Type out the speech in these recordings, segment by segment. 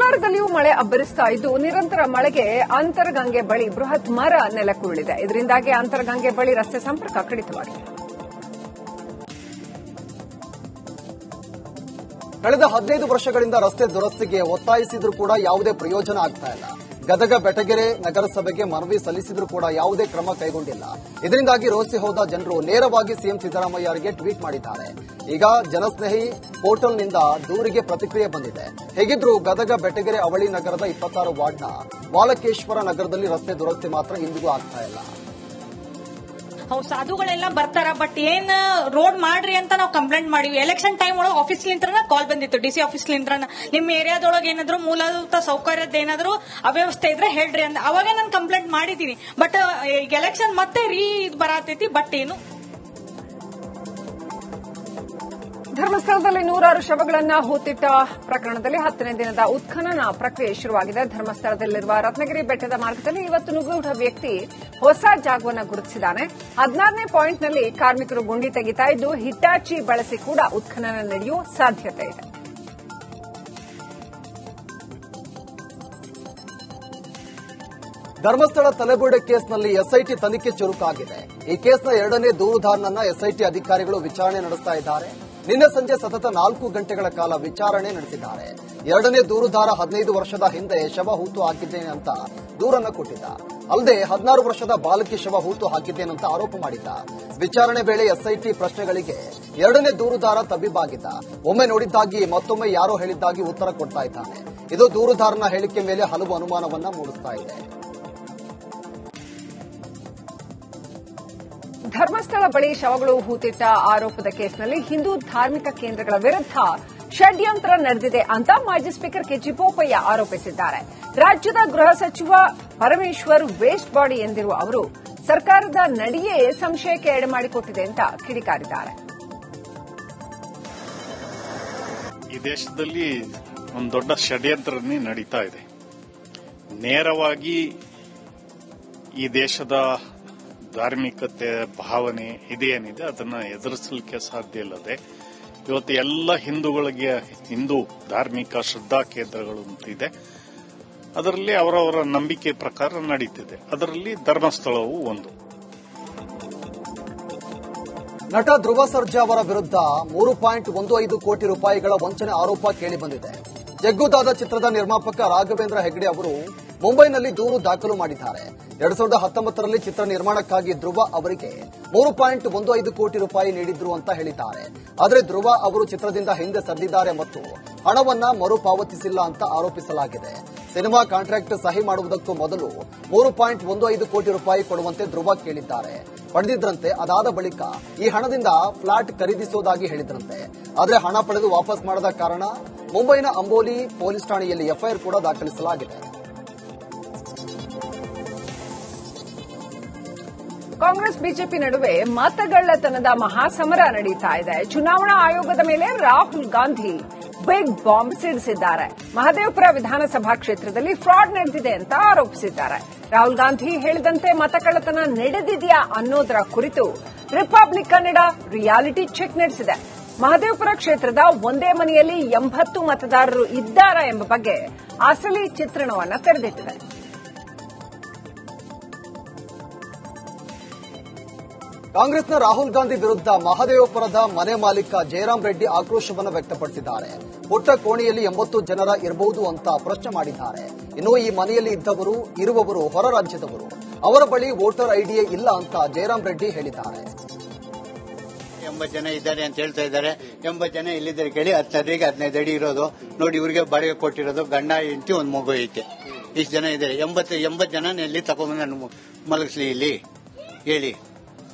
ಕೋಲಾರದಲ್ಲಿಯೂ ಮಳೆ ಅಬ್ಬರಿಸ್ತಾ ಇದ್ದು ನಿರಂತರ ಮಳೆಗೆ ಅಂತರಗಂಗೆ ಬಳಿ ಬೃಹತ್ ಮರ ನೆಲಕ್ಕುರುಳಿದೆ. ಇದರಿಂದಾಗಿ ಅಂತರಗಂಗೆ ಬಳಿ ರಸ್ತೆ ಸಂಪರ್ಕ ಕಡಿತವಾಗಿದೆ. ಕಳೆದ 15 ವರ್ಷಗಳಿಂದ ರಸ್ತೆ ದುರಸ್ತಿಗೆ ಒತ್ತಾಯಿಸಿದ್ರೂ ಕೂಡ ಯಾವುದೇ ಪ್ರಯೋಜನ ಆಗ್ತಾ ಇಲ್ಲ. ಗದಗ ಬೆಟಗೆರೆ ನಗರಸಭೆಗೆ ಮನವಿ ಸಲ್ಲಿಸಿದ್ರೂ ಕೂಡ ಯಾವುದೇ ಕ್ರಮ ಕೈಗೊಂಡಿಲ್ಲ. ಇದರಿಂದಾಗಿ ರೋಸಿ ಹೋದ ಜನರು ನೇರವಾಗಿ ಸಿಎಂ ಸಿದ್ದರಾಮಯ್ಯ ಅವರಿಗೆ ಟ್ವೀಟ್ ಮಾಡಿದ್ದಾರೆ. ಈಗ ಜನಸ್ನೇಹಿ ಪೋರ್ಟಲ್ನಿಂದ ದೂರಿಗೆ ಪ್ರತಿಕ್ರಿಯೆ ಬಂದಿದೆ. ಹೇಗಿದ್ರೂ ಗದಗ ಬೆಟಗೆರೆ ಅವಳಿ ನಗರದ 26 ವಾರ್ಡ್ನ ಬಾಲಕೇಶ್ವರ ನಗರದಲ್ಲಿ ರಸ್ತೆ ದುರಸ್ತಿ ಮಾತ್ರ ಇಂದಿಗೂ ಆಗ್ತಾ ಇಲ್ಲ. ಸಾಧುಗಳೆಲ್ಲ ಬರ್ತಾರ, ಬಟ್ ಏನ್ ರೋಡ್ ಮಾಡ್ರಿ ಅಂತ ನಾವು ಕಂಪ್ಲೇಂಟ್ ಮಾಡಿವಿ. ಎಲೆಕ್ಷನ್ ಟೈಮ್ ಒಳಗೆ ಆಫೀಸ್ಲಿಂತ್ರ ಕಾಲ್ ಬಂದಿತ್ತು, ಡಿಸಿ ಆಫೀಸ್ಲಿಂತ್ರ ನಿಮ್ಮ ಏರಿಯಾದೊಳಗೆ ಏನಾದ್ರು ಮೂಲಭೂತ ಸೌಕರ್ಯದ ಏನಾದ್ರು ಅವ್ಯವಸ್ಥೆ ಇದ್ರೆ ಹೇಳ್ರಿ ಅಂತ. ಅವಾಗ ನಾನು ಕಂಪ್ಲೇಂಟ್ ಮಾಡಿದೀನಿ. ಬಟ್ ಈಗ ಎಲೆಕ್ಷನ್ ಮತ್ತೆ ಬರತೈತಿ, ಬಟ್ ಏನು ಧರ್ಮಸ್ಥಳದಲ್ಲಿ 100 ಶವಗಳನ್ನು ಹೂತಿಟ್ಟ ಪ್ರಕರಣದಲ್ಲಿ 10ನೇ ದಿನದ ಉತ್ಖನನ ಪ್ರಕ್ರಿಯೆ ಶುರುವಾಗಿದೆ. ಧರ್ಮಸ್ಥಳದಲ್ಲಿರುವ ರತ್ನಗಿರಿ ಬೆಟ್ಟದ ಮಾರ್ಗದಲ್ಲಿ ಇವತ್ತು ನುಗ್ಗುವ ವ್ಯಕ್ತಿ ಹೊಸ ಜಾಗವನ್ನು ಗುರುತಿಸಿದ್ದಾನೆ. 16ನೇ ಪಾಯಿಂಟ್ನಲ್ಲಿ ಕಾರ್ಮಿಕರು ಗುಂಡಿ ತೆಗಿತಾ ಇದ್ದು ಹಿಟಾಚಿ ಬಳಸಿ ಕೂಡ ಉತ್ಖನನ ನಡೆಯುವ ಸಾಧ್ಯತೆ ಇದೆ. ಧರ್ಮಸ್ಥಳ ತಲೆಬುರುಡೆ ಕೇಸ್ನಲ್ಲಿ ಎಸ್ಐಟಿ ತನಿಖೆ ಚುರುಕಾಗಿದೆ. ಈ ಕೇಸ್ನ 2ನೇ ದೂರುದಾರನನ್ನ ಎಸ್ಐಟಿ ಅಧಿಕಾರಿಗಳು ವಿಚಾರಣೆ ನಡೆಸ್ತಾ ಇದ್ದಾರೆ. ನಿನ್ನೆ ಸಂಜೆ ಸತತ 4 ಗಂಟೆಗಳ ಕಾಲ ವಿಚಾರಣೆ ನಡೆಸಿದ್ದಾರೆ. 2ನೇ ದೂರುದಾರ 15 ವರ್ಷದ ಹಿಂದೆ ಶವ ಹೂತು ಹಾಕಿದ್ದೇನೆ ಅಂತ ದೂರನ್ನ ಕೊಟ್ಟಿದ್ದ. ಅಲ್ಲದೆ 16 ವರ್ಷದ ಬಾಲಕಿ ಶವ ಹೂತು ಹಾಕಿದ್ದೇನಂತ ಆರೋಪ ಮಾಡಿದ್ದ. ವಿಚಾರಣೆ ವೇಳೆ ಎಸ್ಐಟಿ ಪ್ರಶ್ನೆಗಳಿಗೆ 2ನೇ ದೂರುದಾರ ತಬ್ಬಿಬ್ಬಾಗಿದ್ದ. ಒಮ್ಮೆ ನೋಡಿದ್ದಾಗಿ ಮತ್ತೊಮ್ಮೆ ಯಾರೋ ಹೇಳಿದ್ದಾಗಿ ಉತ್ತರ ಕೊಡ್ತಾ ಇದ್ದಾನೆ. ಇದು ದೂರುದಾರನ ಹೇಳಿಕೆ ಮೇಲೆ ಹಲವು ಅನುಮಾನವನ್ನ ಮೂಡಿಸ್ತಾ ಇದೆ. ಧರ್ಮಸ್ಥಳ ಬಳಿ ಶವಗಳು ಹೂತಿಟ್ಟ ಆರೋಪದ ಕೇಸ್ನಲ್ಲಿ ಹಿಂದೂ ಧಾರ್ಮಿಕ ಕೇಂದ್ರಗಳ ವಿರುದ್ಧ ಷಡ್ಯಂತ್ರ ನಡೆದಿದೆ ಅಂತ ಮಾಜಿ ಸ್ಪೀಕರ್ ಕೆಜಿ ಬೋಪಯ್ಯ ಆರೋಪಿಸಿದ್ದಾರೆ. ರಾಜ್ಯದ ಗೃಹ ಸಚಿವ ಪರಮೇಶ್ವರ್ ವೇಸ್ಟ್ ಬಾಡಿ ಎಂದಿರುವ ಅವರು ಸರ್ಕಾರದ ನಡೆಯೇ ಸಂಶಯಕ್ಕೆ ಎಡೆಮಾಡಿಕೊಟ್ಟಿದೆ ಅಂತ ಕಿಡಿಕಾರಿದ್ದಾರೆ. ಈ ದೇಶದಲ್ಲಿ ಒಂದು ದೊಡ್ಡ ಷಡ್ಯಂತ್ರನೇ ನಡೀತಾ ಇದೆ. ನೇರವಾಗಿ ಈ ದೇಶದ ಧಾರ್ಮಿಕತೆ ಭಾವನೆ ಇದೇನಿದೆ ಅದನ್ನ ಎದುರಿಸಲಿಕ್ಕೆ ಸಾಧ್ಯ ಇಲ್ಲದೆ ಇವತ್ತು ಎಲ್ಲ ಹಿಂದೂಗಳಿಗೆ ಹಿಂದೂ ಧಾರ್ಮಿಕ ಶ್ರದ್ಧಾ ಕೇಂದ್ರಗಳು ಅಂತಿದೆ. ಅದರಲ್ಲಿ ಅವರವರ ನಂಬಿಕೆ ಪ್ರಕಾರ ನಡೀತಿದೆ. ಅದರಲ್ಲಿ ಧರ್ಮಸ್ಥಳವು ಒಂದು. ನಟ ಧ್ರುವ ಸರ್ಜಾ ಅವರ ವಿರುದ್ಧ 3.15 ಕೋಟಿ ರೂಪಾಯಿಗಳ ವಂಚನೆ ಆರೋಪ ಕೇಳಿಬಂದಿದೆ. ಜಗ್ಗುದಾದ ಚಿತ್ರದ ನಿರ್ಮಾಪಕ ರಾಘವೇಂದ್ರ ಹೆಗ್ಡೆ ಅವರು ಮುಂಬೈನಲ್ಲಿ ದೂರು ದಾಖಲು ಮಾಡಿದ್ದಾರೆ. 2019ರಲ್ಲಿ ಚಿತ್ರ ನಿರ್ಮಾಣಕ್ಕಾಗಿ ಧ್ರುವ ಅವರಿಗೆ 3.15 ಕೋಟಿ ರೂಪಾಯಿ ನೀಡಿದ್ರು ಅಂತ ಹೇಳಿದ್ದಾರೆ. ಆದರೆ ಧ್ರುವ ಅವರು ಚಿತ್ರದಿಂದ ಹಿಂದೆ ಸರಿದಿದ್ದಾರೆ ಮತ್ತು ಹಣವನ್ನ ಮರುಪಾವತಿಸಿಲ್ಲ ಅಂತ ಆರೋಪಿಸಲಾಗಿದೆ. ಸಿನಿಮಾ ಕಾಂಟ್ರಾಕ್ಟ್ ಸಹಿ ಮಾಡುವುದಕ್ಕೂ ಮೊದಲು 3.15 ಕೋಟಿ ರೂಪಾಯಿ ಕೊಡುವಂತೆ ಧ್ರುವ ಕೇಳಿದ್ದಾರೆ. ಪಡೆದಿದ್ರಂತೆ. ಅದಾದ ಬಳಿಕ ಈ ಹಣದಿಂದ ಫ್ಲಾಟ್ ಖರೀದಿಸೋದಾಗಿ ಹೇಳಿದ್ರಂತೆ. ಆದರೆ ಹಣ ಪಡೆದು ವಾಪಸ್ ಮಾಡದ ಕಾರಣ ಮುಂಬೈನ ಅಂಬೋಲಿ ಪೊಲೀಸ್ ಠಾಣೆಯಲ್ಲಿ ಎಫ್ಐಆರ್ ಕೂಡ ದಾಖಲಿಸಲಾಗಿದೆ. ಕಾಂಗ್ರೆಸ್ ಬಿಜೆಪಿ ನಡುವೆ ಮತಗಳ್ಳತನದ ಮಹಾಸಮರ ನಡೀತಾ ಇದೆ. ಚುನಾವಣಾ ಆಯೋಗದ ಮೇಲೆ ರಾಹುಲ್ ಗಾಂಧಿ ಬಿಗ್ ಬಾಂಬ್ ಸಿಡಿಸಿದ್ದಾರೆ. ಮಹದೇವಪುರ ವಿಧಾನಸಭಾ ಕ್ಷೇತ್ರದಲ್ಲಿ ಫ್ರಾಡ್ ನಡೆದಿದೆ ಅಂತ ಆರೋಪಿಸಿದ್ದಾರೆ. ರಾಹುಲ್ ಗಾಂಧಿ ಹೇಳಿದಂತೆ ಮತಕಳ್ಳತನ ನಡೆದಿದೆಯಾ ಅನ್ನೋದರ ಕುರಿತು ರಿಪಬ್ಲಿಕ್ ಕನ್ನಡ ರಿಯಾಲಿಟಿ ಚೆಕ್ ನಡೆಸಿದೆ. ಮಹದೇವಪುರ ಕ್ಷೇತ್ರದ ಒಂದೇ ಮನೆಯಲ್ಲಿ 80 ಮತದಾರರು ಇದ್ದಾರಾ ಎಂಬ ಬಗ್ಗೆ ಅಸಲಿ ಚಿತ್ರಣವನ್ನು ತೆರೆದಿಟ್ಟಿದೆ. ಕಾಂಗ್ರೆಸ್ನ ರಾಹುಲ್ ಗಾಂಧಿ ವಿರುದ್ಧ ಮಹದೇವಪುರದ ಮನೆ ಮಾಲೀಕ ಜಯರಾಮ್ ರೆಡ್ಡಿ ಆಕ್ರೋಶವನ್ನು ವ್ಯಕ್ತಪಡಿಸಿದ್ದಾರೆ. ಪುಟ್ಟ ಕೋಣೆಯಲ್ಲಿ 80 ಜನರ ಇರಬಹುದು ಅಂತ ಪ್ರಶ್ನೆ ಮಾಡಿದ್ದಾರೆ. ಇನ್ನು ಈ ಮನೆಯಲ್ಲಿ ಇರುವವರು ಹೊರ ರಾಜ್ಯದವರು. ಅವರ ಬಳಿ ವೋಟರ್ ಐಡಿಯೇ ಇಲ್ಲ ಅಂತ ಜಯರಾಮ್ ರೆಡ್ಡಿ ಹೇಳಿದ್ದಾರೆ. 80 ಜನ ಇದ್ದಾರೆ ಅಂತ ಹೇಳ್ತಾ ಇದ್ದಾರೆ. 80 ಜನ ಇಲ್ಲಿದ್ದಾರೆ ಕೇಳಿ 15 ಅಡಿ ಇರೋದು ನೋಡಿ. ಇವರಿಗೆ ಬಾಡಿಗೆ ಕೊಟ್ಟಿರೋದು ಗಂಡ ಹೆಂಡತಿ ಒಂದು ಮಗು ಐತೆ. ಇಷ್ಟು ಜನ ಇದ್ದಾರೆ. 80 ಜನ ಎಲ್ಲಿ ತಗೊಂಡು ನಾನು ಮಲಗಿಸ್ಲಿ ಇಲ್ಲಿ ಹೇಳಿ.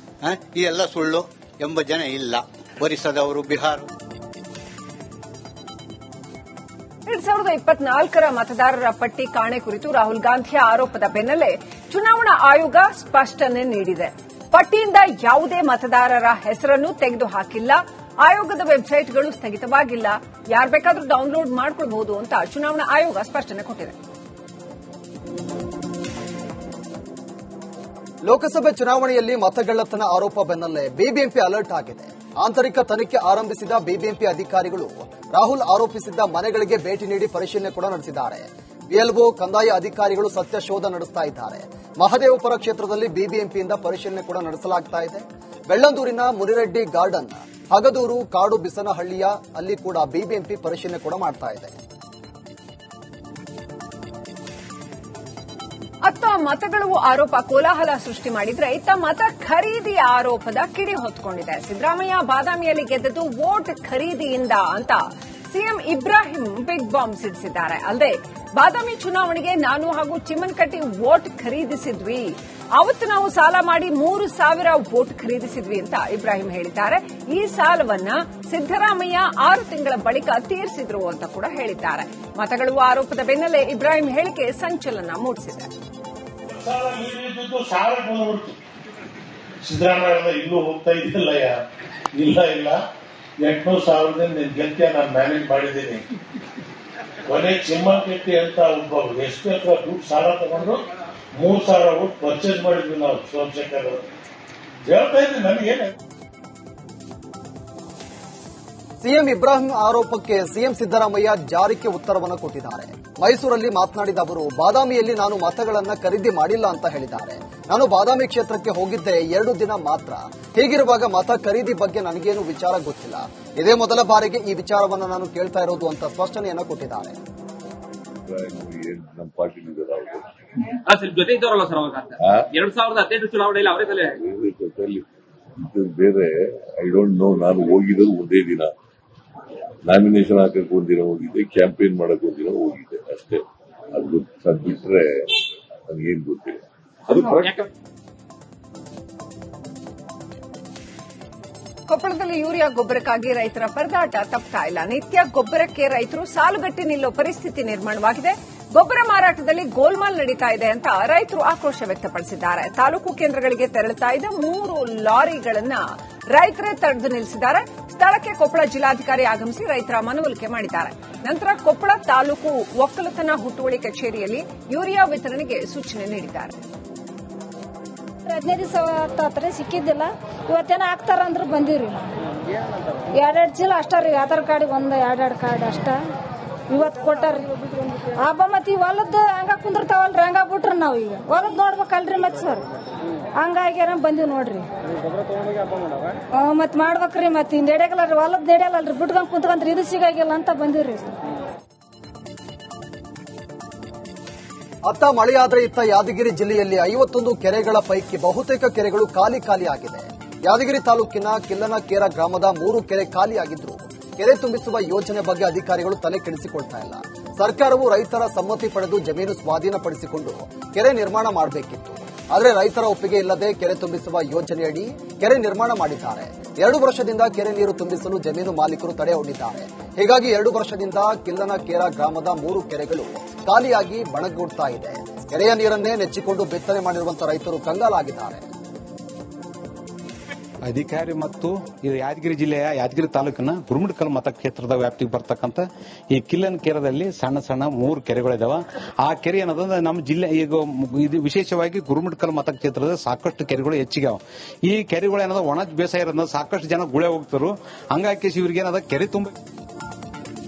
ಇದೆಲ್ಲ ಸುಳ್ಳು. 80 ಜನ ಇಲ್ಲ. ಒರಿಸ್ಸಾದವರು, ಬಿಹಾರ. 2024ರ ಮತದಾರರ ಪಟ್ಟಿ ಕಾಣೆ ಕುರಿತು ರಾಹುಲ್ ಗಾಂಧಿಯ ಆರೋಪದ ಬೆನ್ನಲ್ಲೇ ಚುನಾವಣಾ ಆಯೋಗ ಸ್ಪಷ್ಟನೆ ನೀಡಿದೆ. ಪಟ್ಟಿಯಿಂದ ಯಾವುದೇ ಮತದಾರರ ಹೆಸರನ್ನು ತೆಗೆದುಹಾಕಿಲ್ಲ. ಆಯೋಗದ ವೆಬ್ಸೈಟ್ಗಳು ಸ್ಥಗಿತವಾಗಿಲ್ಲ. ಯಾರು ಬೇಕಾದರೂ ಡೌನ್ಲೋಡ್ ಮಾಡಿಕೊಳ್ಳಬಹುದು ಅಂತ ಚುನಾವಣಾ ಆಯೋಗ ಸ್ಪಷ್ಟನೆ ಕೊಟ್ಟಿದೆ. ಲೋಕಸಭೆ ಚುನಾವಣೆಯಲ್ಲಿ ಮತಗಳ್ಳತನ ಆರೋಪ ಬೆನ್ನಲ್ಲೇ ಬಿಬಿಎಂಪಿ ಅಲರ್ಟ್ ಆಗಿದೆ. ಆಂತರಿಕ ತನಿಖೆ ಆರಂಭಿಸಿದ ಬಿಬಿಎಂಪಿ ಅಧಿಕಾರಿಗಳು ರಾಹುಲ್ ಆರೋಪಿಸಿದ್ದ ಮನೆಗಳಿಗೆ ಭೇಟಿ ನೀಡಿ ಪರಿಶೀಲನೆ ಕೂಡ ನಡೆಸಿದ್ದಾರೆ. ಬಿಎಲ್ಒ ಕಂದಾಯ ಅಧಿಕಾರಿಗಳು ಸತ್ಯ ಶೋಧ ನಡೆಸ್ತಾ ಇದ್ದಾರೆ. ಮಹದೇವಪುರ ಕ್ಷೇತ್ರದಲ್ಲಿ ಬಿಬಿಎಂಪಿಯಿಂದ ಪರಿಶೀಲನೆ ಕೂಡ ನಡೆಸಲಾಗ್ತಾ ಇದೆ. ಬೆಳ್ಳಂದೂರಿನ ಮುನಿರೆಡ್ಡಿ ಗಾರ್ಡನ್, ಹಗದೂರು, ಕಾಡು ಬಿಸನಹಳ್ಳಿಯ ಅಲ್ಲಿ ಕೂಡ ಬಿಬಿಎಂಪಿ ಪರಿಶೀಲನೆ ಕೂಡ ಮಾಡ್ತಾ ಇದೆ. ಅತ್ತ ಮತಗಳು ಆರೋಪ ಕೋಲಾಹಲ ಸೃಷ್ಟಿ ಮಾಡಿದ್ರೆ ಇತ್ತ ಮತ ಖರೀದಿ ಆರೋಪದ ಕಿಡಿ ಹೊತ್ಕೊಂಡಿದೆ. ಸಿದ್ದರಾಮಯ್ಯ ಬಾದಾಮಿಯಲ್ಲಿ ಗೆದ್ದದ್ದು ವೋಟ್ ಖರೀದಿಯಿಂದ ಅಂತ ಸಿಎಂ ಇಬ್ರಾಹಿಂ ಬಿಗ್ ಬಾಂಬ್ ಸಿಡಿಸಿದ್ದಾರೆ. ಅಲ್ಲದೆ ಬಾದಾಮಿ ಚುನಾವಣೆಗೆ ನಾನು ಹಾಗೂ ಚಿಮ್ಮನಕಟ್ಟಿ ವೋಟ್ ಖರೀದಿಸಿದ್ವಿ, ಅವತ್ತು ನಾವು ಸಾಲ ಮಾಡಿ 3,000 ವೋಟ್ ಖರೀದಿಸಿದ್ವಿ ಅಂತ ಇಬ್ರಾಹಿಂ ಹೇಳಿದ್ದಾರೆ. ಈ ಸಾಲವನ್ನ ಸಿದ್ದರಾಮಯ್ಯ 6 ತಿಂಗಳ ಬಳಿಕ ತೀರಿಸಿದ್ರು ಅಂತ ಕೂಡ ಹೇಳಿದ್ದಾರೆ. ಮತಗಳು ಆರೋಪದ ಬೆನ್ನಲ್ಲೇ ಇಬ್ರಾಹಿಂ ಹೇಳಿಕೆ ಸಂಚಲನ ಮೂಡಿಸಿದೆ. ಸಿದ್ದರಾಮಯ್ಯ ಇಲ್ಲೂ ಹೋಗ್ತಾ ಇದ್ದಿಲ್ಲ, ಇಲ್ಲ 800,000 ನೀನ್ ಗೆಲ್ತಿಯ ನಾನು ಮ್ಯಾನೇಜ್ ಮಾಡಿದ್ದೀನಿ. ಕೊನೆ ಚಿಮ್ಮನಕಟ್ಟಿ ಅಂತ ಒಬ್ಬ ಎಷ್ಟು ಹತ್ರ ದುಡ್ಡು ಸಾಲ ತಗೊಂಡು 3,000 ವೋಟ್ ಪರ್ಚೇಸ್ ಮಾಡಿದ್ವಿ ನಾವು. ಸೋಮಶೇಖರ್ ಹೇಳ್ತಾ ಇದ್ದೀನಿ ನನಗೇನೆ. ಸಿಎಂ ಇಬ್ರಾಹಿಂ ಆರೋಪಕ್ಕೆ ಸಿಎಂ ಸಿದ್ದರಾಮಯ್ಯ ಜಾರಿಕೆ ಉತ್ತರವನ್ನು ಕೊಟ್ಟಿದ್ದಾರೆ. ಮೈಸೂರಲ್ಲಿ ಮಾತನಾಡಿದ ಅವರು, ಬಾದಾಮಿಯಲ್ಲಿ ನಾನು ಮತಗಳನ್ನ ಖರೀದಿ ಮಾಡಿಲ್ಲ ಅಂತ ಹೇಳಿದ್ದಾರೆ. ನಾನು ಬಾದಾಮಿ ಕ್ಷೇತ್ರಕ್ಕೆ ಹೋಗಿದ್ದೆ 2 ದಿನ ಮಾತ್ರ. ಹೀಗಿರುವಾಗ ಮತ ಖರೀದಿ ಬಗ್ಗೆ ನನಗೇನು ವಿಚಾರ ಗೊತ್ತಿಲ್ಲ. ಇದೇ ಮೊದಲ ಬಾರಿಗೆ ಈ ವಿಚಾರವನ್ನು ನಾನು ಕೇಳ್ತಾ ಇರೋದು ಅಂತ ಸ್ಪಷ್ಟನೆಯನ್ನ ಕೊಟ್ಟಿದ್ದಾರೆ. ನಮ್ಮ ಪಾರ್ಟಿ ಜೊತೆ ಇದ್ದವರಲ್ಲ ಸರ್, ಅವಾಗ 2018 ಚುನಾವಣೆಯಲ್ಲಿ ಅವರೇ ಜೊತೆಯಲ್ಲಿ ಬೇರೆ. I don't know. ನಾನು ಹೋಗಿದ್ದು ಒಂದೇ ದಿನ, ನಾಮಿನೇಷನ್ ಹಾಕಕ್ಕೆ ಒಂದಿನ ಹೋಗಿದ್ದೆ, ಕ್ಯಾಂಪೇನ್ ಮಾಡಕ್ ಒಂದಿನ ಹೋಗಿದ್ದೆ ಅಷ್ಟೇ. ಅದು ಬಿಟ್ರೆ ನನಗೇನ್ ಗೊತ್ತಿಲ್ಲ. ಅದು ಕೊಪ್ಪಳದಲ್ಲಿ ಯೂರಿಯಾ ಗೊಬ್ಬರಕ್ಕಾಗಿ ರೈತರ ಪರದಾಟ ತಪ್ತಾ ಇಲ್ಲ. ನಿತ್ಯ ಗೊಬ್ಬರಕ್ಕೆ ರೈತರು ಸಾಲುಗಟ್ಟಿ ನಿಲ್ಲೋ ಪರಿಸ್ಥಿತಿ ನಿರ್ಮಾಣವಾಗಿದೆ. ಗೊಬ್ಬರ ಮಾರಾಟದಲ್ಲಿ ಗೋಲ್ಮಾಲ್ ನಡೀತಾ ಇದೆ ಅಂತ ರೈತರು ಆಕ್ರೋಶ ವ್ಯಕ್ತಪಡಿಸಿದ್ದಾರೆ. ತಾಲೂಕು ಕೇಂದ್ರಗಳಿಗೆ ತೆರಳುತ್ತಾ ಇದ್ದ 3 ಲಾರಿಗಳನ್ನ ರೈತರೇ ತಡೆದು ನಿಲ್ಲಿಸಿದ್ದಾರೆ. ಸ್ಥಳಕ್ಕೆ ಕೊಪ್ಪಳ ಜಿಲ್ಲಾಧಿಕಾರಿ ಆಗಮಿಸಿ ರೈತರ ಮನವೊಲಿಕೆ ಮಾಡಿದ್ದಾರೆ. ನಂತರ ಕೊಪ್ಪಳ ತಾಲೂಕು ಒಕ್ಕಲತನ ಹುಟ್ಟುವಳಿ ಕಚೇರಿಯಲ್ಲಿ ಯೂರಿಯಾ ವಿತರಣೆಗೆ ಸೂಚನೆ ನೀಡಿದ್ದಾರೆ. 15 ದಿವಸ ಆಗ್ತಾತ್ರಿ, ಸಿಕ್ಕಿದ್ದಿಲ್ಲ. ಇವತ್ತೇನ ಹಾಕ್ತಾರಂದ್ರ ಬಂದಿವ್ರಿ. 2 ಚೀಲ ಅಷ್ಟ ರೀ, ಆಧಾರ್ ಕಾರ್ಡ್ 2 ಕಾರ್ಡ್ ಅಷ್ಟ ಇವತ್ತು ಕೊಟ್ಟಾರ್ರಿ. ಹಬ್ಬ ಮತ್ ಈ ಹೊಲದ್ ಹಂಗ ಕುಂದಿರ್ತಾವಲ್ರಿ, ಹಂಗ ಬಿಟ್ರಿ ನಾವ್ ಈಗ ಹೊಲದ್ ನೋಡ್ಬೇಕಲ್ರಿ ಮತ್ ಸರ್. ಹಂಗಾಗಿ ಬಂದಿವ್ ನೋಡ್ರಿ. ಮತ್ ಮಾಡ್ಬೇಕ್ರಿ, ಮತ್ ಹಿಂದ್ ನಡೆಯಲ್ಲ ಹೊಲದ್ ನಡೆಯಲ್ಲಲ್ರಿ, ಬಿಟ್ಕೊಂಡ್ ಕುಂತ್ಕೊಂಡ್ರಿ ಇದು ಸಿಗಾಗಿಲ್ಲ ಅಂತ ಬಂದಿವ್ರಿ. ಅತ್ತ ಮಳೆಯಾದ್ರೆ ಇತ್ತ ಯಾದಗಿರಿ ಜಿಲ್ಲೆಯಲ್ಲಿ 51 ಕೆರೆಗಳ ಪೈಕಿ ಬಹುತೇಕ ಕೆರೆಗಳು ಖಾಲಿ ಆಗಿದೆ. ಯಾದಗಿರಿ ತಾಲೂಕಿನ ಕಿಲ್ಲನಕೇರ ಗ್ರಾಮದ 3 ಕೆರೆ ಖಾಲಿಯಾಗಿದ್ರು ಕೆರೆ ತುಂಬಿಸುವ ಯೋಜನೆ ಬಗ್ಗೆ ಅಧಿಕಾರಿಗಳು ತಲೆ ಕೆಡಿಸಿಕೊಳ್ತಾ ಇಲ್ಲ. ಸರ್ಕಾರವು ರೈತರ ಸಮ್ಮತಿ ಪಡೆದು ಜಮೀನು ಸ್ವಾಧೀನಪಡಿಸಿಕೊಂಡು ಕೆರೆ ನಿರ್ಮಾಣ ಮಾಡಬೇಕಿತ್ತು. ಆದರೆ ರೈತರ ಒಪ್ಪಿಗೆ ಇಲ್ಲದೆ ಕೆರೆ ತುಂಬಿಸುವ ಯೋಜನೆಯಡಿ ಕೆರೆ ನಿರ್ಮಾಣ ಮಾಡಿದ್ದಾರೆ. 2 ವರ್ಷದಿಂದ ಕೆರೆ ನೀರು ತುಂಬಿಸಲು ಜಮೀನು ಮಾಲೀಕರು ತಡೆ ಒಡ್ಡಿದ್ದಾರೆ. ಹೀಗಾಗಿ 2 ವರ್ಷದಿಂದ ಕಿಲ್ಲನಕೇರ ಗ್ರಾಮದ 3 ಕೆರೆಗಳು ಖಾಲಿಯಾಗಿ ಬಣಗುಡ್ತಾ ಇದೆ. ಕೆರೆಯ ನೀರನ್ನೇ ನೆಚ್ಚಿಕೊಂಡು ಬಿತ್ತನೆ ಮಾಡಿರುವಂತಹ ರೈತರು ಕಂಗಾಲಾಗಿದ್ದಾರೆ. ಅಧಿಕಾರಿ ಮತ್ತು ಯಾದಗಿರಿ ಜಿಲ್ಲೆಯ ಯಾದಗಿರಿ ತಾಲೂಕಿನ ಗುರುಮಿಟ್ಕಲ್ ಮತಕ್ಷೇತ್ರದ ವ್ಯಾಪ್ತಿಗೆ ಬರ್ತಕ್ಕಂಥ ಈ ಕಿಲ್ಲನಕೇರದಲ್ಲಿ ಸಣ್ಣ 3 ಕೆರೆಗಳಿದಾವೆ. ಆ ಕೆರೆ ಏನದ ನಮ್ಮ ಜಿಲ್ಲೆ ಈಗ ಇದು ವಿಶೇಷವಾಗಿ ಗುರುಮಿಟ್ಕಲ್ ಮತಕ್ಷೇತ್ರದ ಸಾಕಷ್ಟು ಕೆರೆಗಳು ಹೆಚ್ಚಿಗೆ. ಈ ಕೆರೆಗಳು ಏನದ ಒಣ ಬೇಸಾಯ ಇರೋದ್ರಿಂದ ಸಾಕಷ್ಟು ಜನ ಗುಳೆ ಹೋಗ್ತಾರು. ಹಂಗಾಗಿ ಇವ್ರಿಗೆ ಏನದ ಕೆರೆ ತುಂಬ